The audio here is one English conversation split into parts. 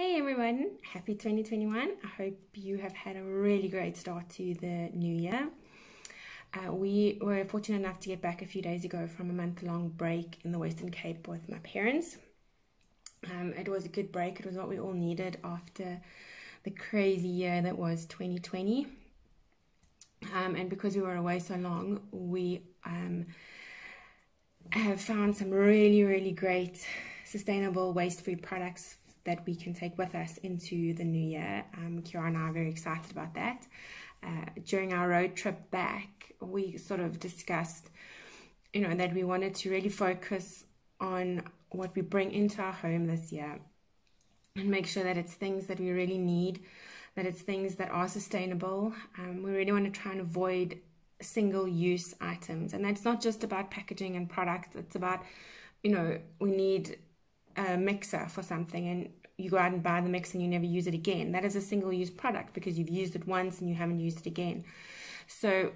Hey everyone, happy 2021. I hope you have had a really great start to the new year. We were fortunate enough to get back a few days ago from a month-long break in the Western Cape with my parents. It was a good break. It was what we all needed after the crazy year that was 2020. And because we were away so long, we have found some really great sustainable waste-free products that we can take with us into the new year. Kira and I are very excited about that. During our road trip back, we sort of discussed, that we wanted to really focus on what we bring into our home this year and make sure that it's things that we really need, that it's things that are sustainable. We really want to try and avoid single-use items, and that's not just about packaging and products. It's about, we need a mixer for something and you go out and buy the mix and you never use it again. That is a single-use product because you've used it once and you haven't used it again. So,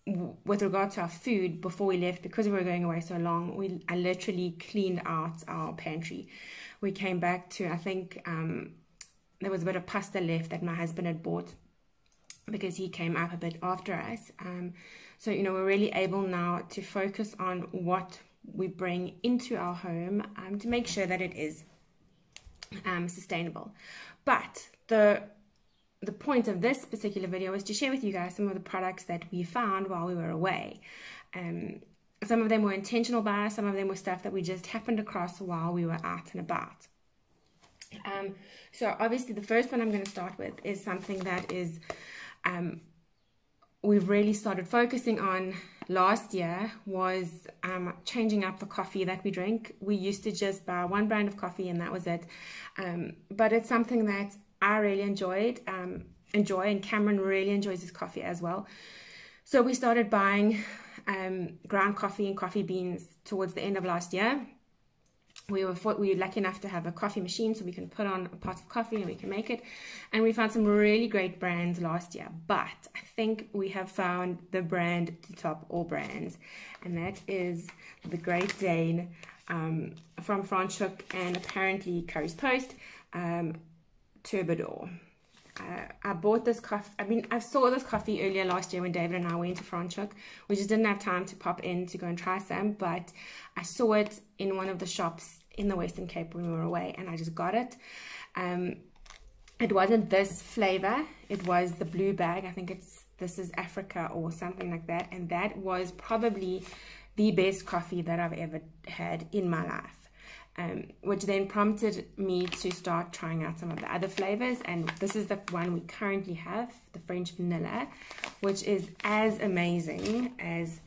with regard to our food, before we left, because we were going away so long, I literally cleaned out our pantry. We came back to, I think, there was a bit of pasta left that my husband had bought because he came up a bit after us. So, we're really able now to focus on what we bring into our home to make sure that it is sustainable. But the point of this particular video is to share with you guys some of the products that we found while we were away. Some of them were intentional buys, some of them were stuff that we just happened across while we were out and about. So obviously the first one I'm going to start with is something that is we've really started focusing on last year, was changing up the coffee that we drink. We used to just buy one brand of coffee and that was it. But it's something that I really enjoy, and Cameron really enjoys his coffee as well. So we started buying ground coffee and coffee beans towards the end of last year. We were lucky enough to have a coffee machine, so we can put on a pot of coffee and we can make it. And we found some really great brands last year. But I think we have found the brand to top all brands, and that is the Great Dane from Franschhoek and apparently Curry's Post, Turbador. I bought this coffee. I saw this coffee earlier last year when David and I went to Franschhoek. We just didn't have time to pop in to go and try some, but I saw it in one of the shops in the Western Cape when we were away, and I just got it. It wasn't this flavor. It was the blue bag. I think this is Africa or something like that, and that was probably the best coffee that I've ever had in my life. Which then prompted me to start trying out some of the other flavors, and this is the one we currently have, the French vanilla, which is as amazing as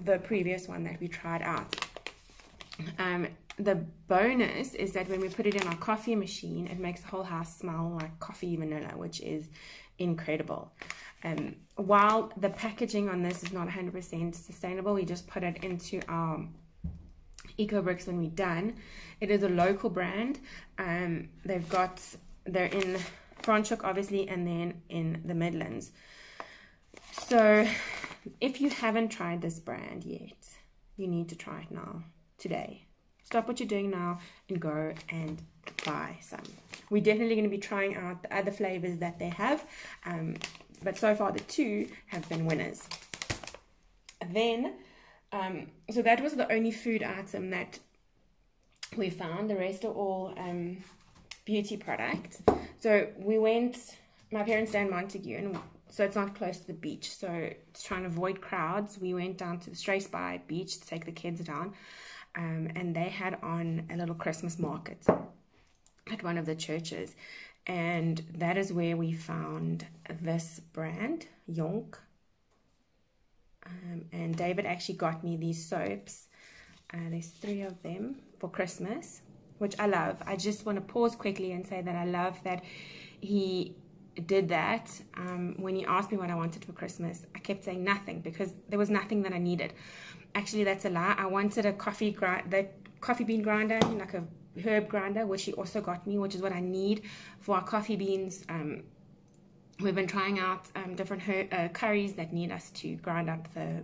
the previous one that we tried out. The bonus is that when we put it in our coffee machine, it makes the whole house smell like coffee vanilla, which is incredible. While the packaging on this is not 100% sustainable, we just put it into our eco bricks when we're done. It is a local brand. They're in Franschhoek obviously, and then in the Midlands. So if you haven't tried this brand yet, you need to try it now, today. Stop what you're doing now and go and buy some. We're definitely going to be trying out the other flavors that they have, but so far the two have been winners. Then so that was the only food item that we found. The rest are all beauty products. So we went, my parents stay in Montague, and so it's not close to the beach. So to try and avoid crowds, we went down to the Strathspey beach to take the kids down. And they had on a little Christmas market at one of the churches. And that is where we found this brand, Yonk. And David actually got me these soaps. There's 3 of them for Christmas, which I love. I just want to pause quickly and say that I love that he did that. When he asked me what I wanted for Christmas, I kept saying nothing because there was nothing that I needed. Actually, that's a lie. I wanted a coffee bean grinder, like a herb grinder, which he also got me, which is what I need for our coffee beans. We've been trying out different curries that need us to grind up the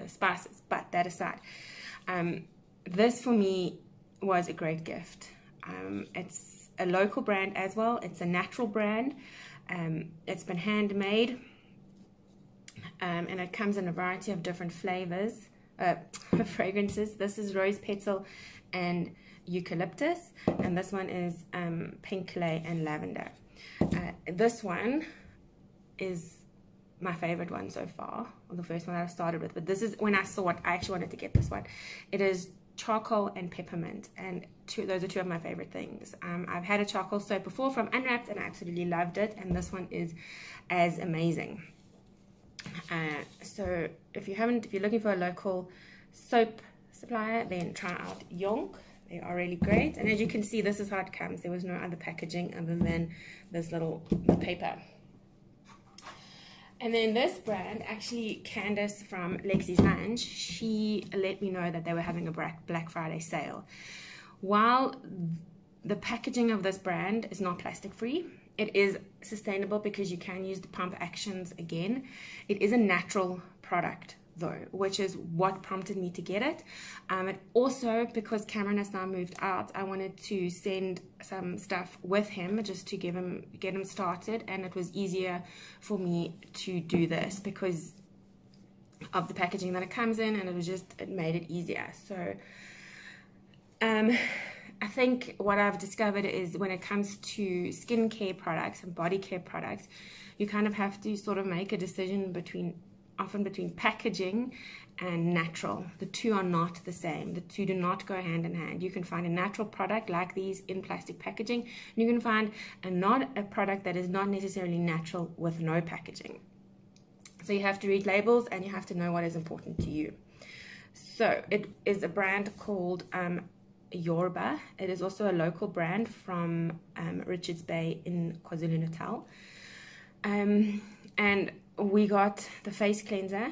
spices, but that aside, this for me was a great gift. It's a local brand as well. It's a natural brand. It's been handmade, and it comes in a variety of different flavors, fragrances. This is rose petal and eucalyptus, and this one is pink clay and lavender. This one is my favorite one so far, or the first one that I started with, but this is, when I saw it, I actually wanted to get this one. It is charcoal and peppermint, and those are two of my favorite things. I've had a charcoal soap before from Unwrapped and I absolutely loved it, and this one is as amazing. So if you're looking for a local soap supplier, then try out Yonk. They are really great, and as you can see, this is how it comes. There was no other packaging other than this little paper. And then this brand, actually Candace from Lexi's Lunch, she let me know that they were having a Black Friday sale. While the packaging of this brand is not plastic free, it is sustainable because you can use the pump actions again. It is a natural product though, which is what prompted me to get it. And also, because Cameron has now moved out, I wanted to send some stuff with him just to get him started, and it was easier for me to do this because of the packaging that it comes in, and it made it easier. So I think what I've discovered is when it comes to skincare products and body care products, you kind of have to sort of make a decision often between packaging and natural. The two are not the same. The two do not go hand in hand. You can find a natural product like these in plastic packaging, and you can find a product that is not necessarily natural with no packaging. So you have to read labels and you have to know what is important to you. So it is a brand called Yorba. It is also a local brand from Richards Bay in KwaZulu-Natal. And we got the face cleanser.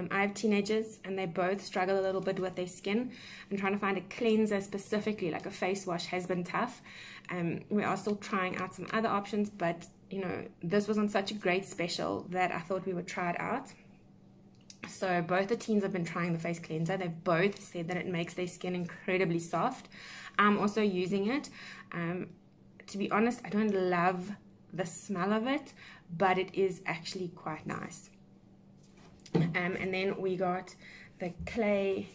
I have teenagers and they both struggle a little bit with their skin, and trying to find a cleanser specifically like a face wash has been tough. We are still trying out some other options, but you know, this was on such a great special that I thought we would try it out. So both the teens have been trying the face cleanser. They've both said that it makes their skin incredibly soft. I'm also using it. To be honest, I don't love the smell of it, but it is actually quite nice. And then we got the clay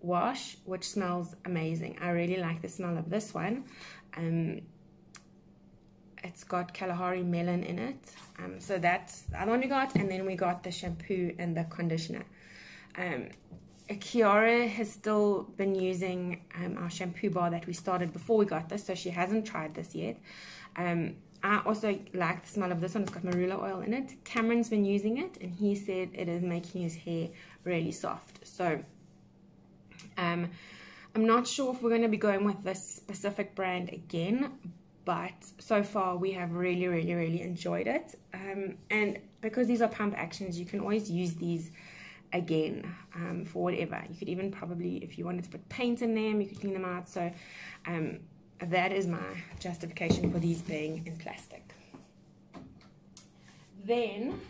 wash, which smells amazing. I really like the smell of this one. It's got Kalahari melon in it, so that's the other one we got. And then we got the shampoo and the conditioner. Kiara has still been using our shampoo bar that we started before we got this, so she hasn't tried this yet. I also like the smell of this one. It's got marula oil in it. Cameron's been using it, and he said it is making his hair really soft. So I'm not sure if we're going to be going with this specific brand again, but so far we have really enjoyed it. And because these are pump actions, you can always use these again for whatever. You could even probably, if you wanted to put paint in them, you could clean them out. So that is my justification for these being in plastic. Then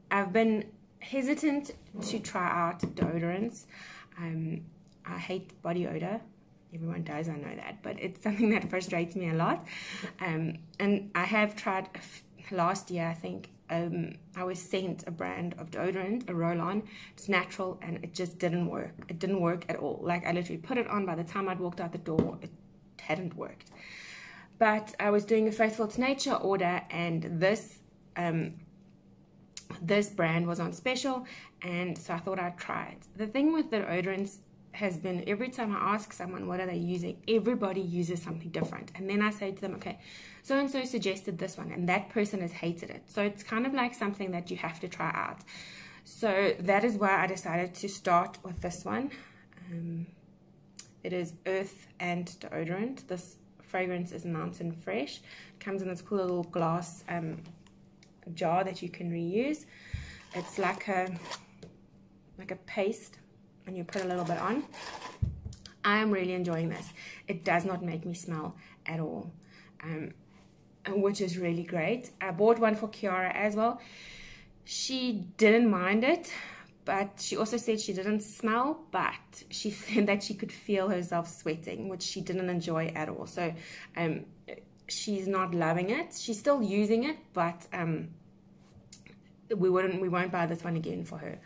I've been hesitant to try out deodorants. I hate body odor. Everyone does, I know that, but it's something that frustrates me a lot. And I have tried last year, I think. I was sent a brand of deodorant, a roll-on. It's natural, and it just didn't work. It didn't work at all. Like, I literally put it on. By the time I'd walked out the door, it hadn't worked. But I was doing a Faithful to Nature order, and this brand was on special, and so I thought I'd try it. The thing with the deodorants has been, every time I ask someone what are they using, everybody uses something different. And then I say to them, okay, so-and-so suggested this one, and that person has hated it. So it's kind of like something that you have to try out. So that is why I decided to start with this one. It is Earth and Deodorant. This fragrance is Mountain Fresh. It comes in this cool little glass jar that you can reuse. It's like a paste, and you put a little bit on. I am really enjoying this. It does not make me smell at all, which is really great. I bought one for Kiara as well. She didn't mind it, but she also said she didn't smell, but she said that she could feel herself sweating, which she didn't enjoy at all. So she's not loving it. She's still using it, but we won't buy this one again for her.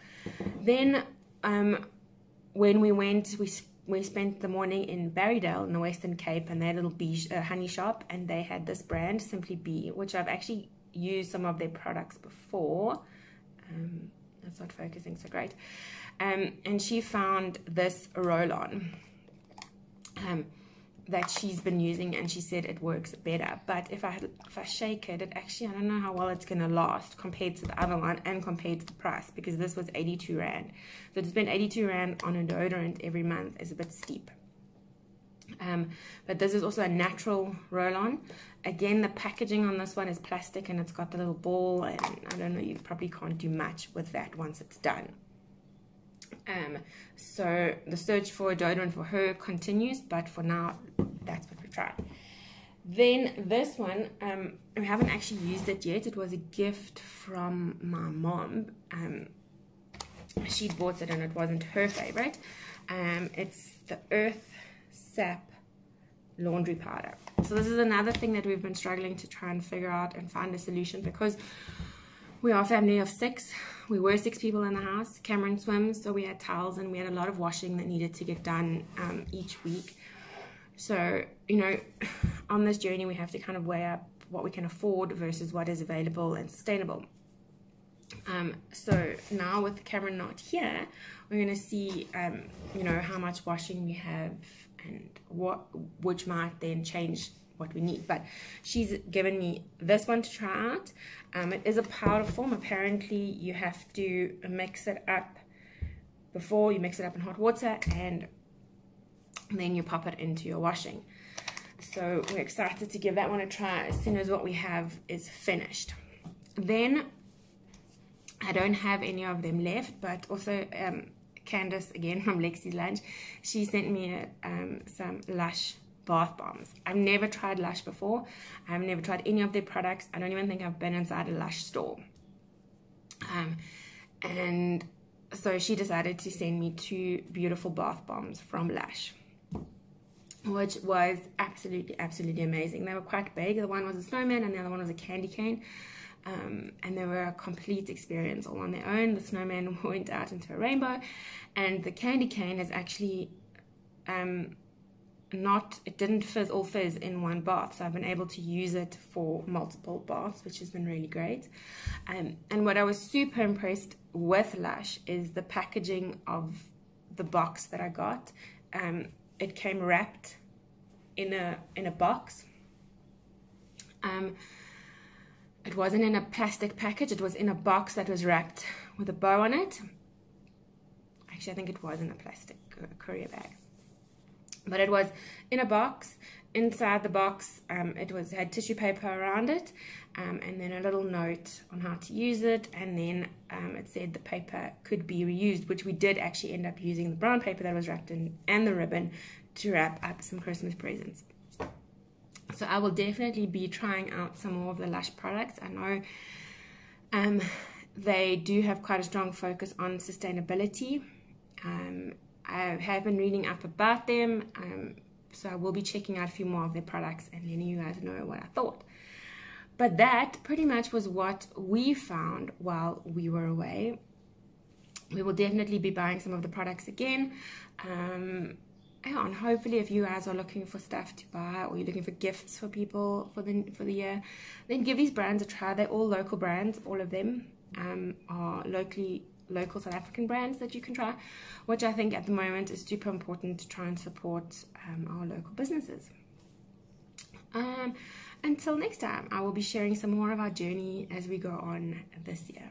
Then when we went, we spent the morning in Barrydale in the Western Cape, and they had a little bee honey shop, and they had this brand, Simply Bee, which I've actually used some of their products before. That's not focusing so great. And she found this roll-on that she's been using, and she said it works better. But if I shake it, it actually, I don't know how well it's going to last compared to the other one and compared to the price, because this was 82 Rand. So to spend 82 Rand on a deodorant every month is a bit steep. But this is also a natural roll-on. Again, the packaging on this one is plastic, and it's got the little ball, and I don't know, you probably can't do much with that once it's done. So the search for a deodorant for her continues, but for now, that's what we tried. Then this one, we haven't actually used it yet. It was a gift from my mom. She bought it, and it wasn't her favorite. It's the Earth Sap laundry powder. So this is another thing that we've been struggling to try and figure out and find a solution, because we are a family of 6. We were 6 people in the house. Cameron swims, so we had towels, and we had a lot of washing that needed to get done each week. So, you know, on this journey, we have to kind of weigh up what we can afford versus what is available and sustainable. So now with Cameron not here, we're going to see, you know, how much washing we have, and which might then change what we need. But she's given me this one to try out. It is a powder form. Apparently you have to mix it up before you mix it up in hot water, and then you pop it into your washing. So we're excited to give that one a try as soon as what we have is finished. Then I don't have any of them left, but also Candace, again from Lexi's Lunch, she sent me some Lush bath bombs. I've never tried Lush before. I've never tried any of their products. I don't even think I've been inside a Lush store. And so she decided to send me 2 beautiful bath bombs from Lush, which was absolutely amazing. They were quite big. The one was a snowman, and the other one was a candy cane. And they were a complete experience all on their own. The snowman went out into a rainbow, and the candy cane is actually it didn't all fizz in one bath, so I've been able to use it for multiple baths, which has been really great. And what I was super impressed with Lush is the packaging of the box that I got. It came wrapped in a box. It wasn't in a plastic package. It was in a box that was wrapped with a bow on it. Actually, I think it was in a plastic courier bag. But it was in a box. Inside the box, it had tissue paper around it, and then a little note on how to use it. And then it said the paper could be reused, which we did actually end up using the brown paper that was wrapped in, and the ribbon, to wrap up some Christmas presents. So I will definitely be trying out some more of the Lush products. I know they do have quite a strong focus on sustainability. I have been reading up about them, so I will be checking out a few more of their products and letting you guys know what I thought. But that pretty much was what we found while we were away. We will definitely be buying some of the products again. And hopefully, if you guys are looking for stuff to buy, or you're looking for gifts for people for the year, then give these brands a try. They're all local brands. All of them are local South African brands that you can try, which I think at the moment is super important to try and support our local businesses. Until next time, I will be sharing some more of our journey as we go on this year.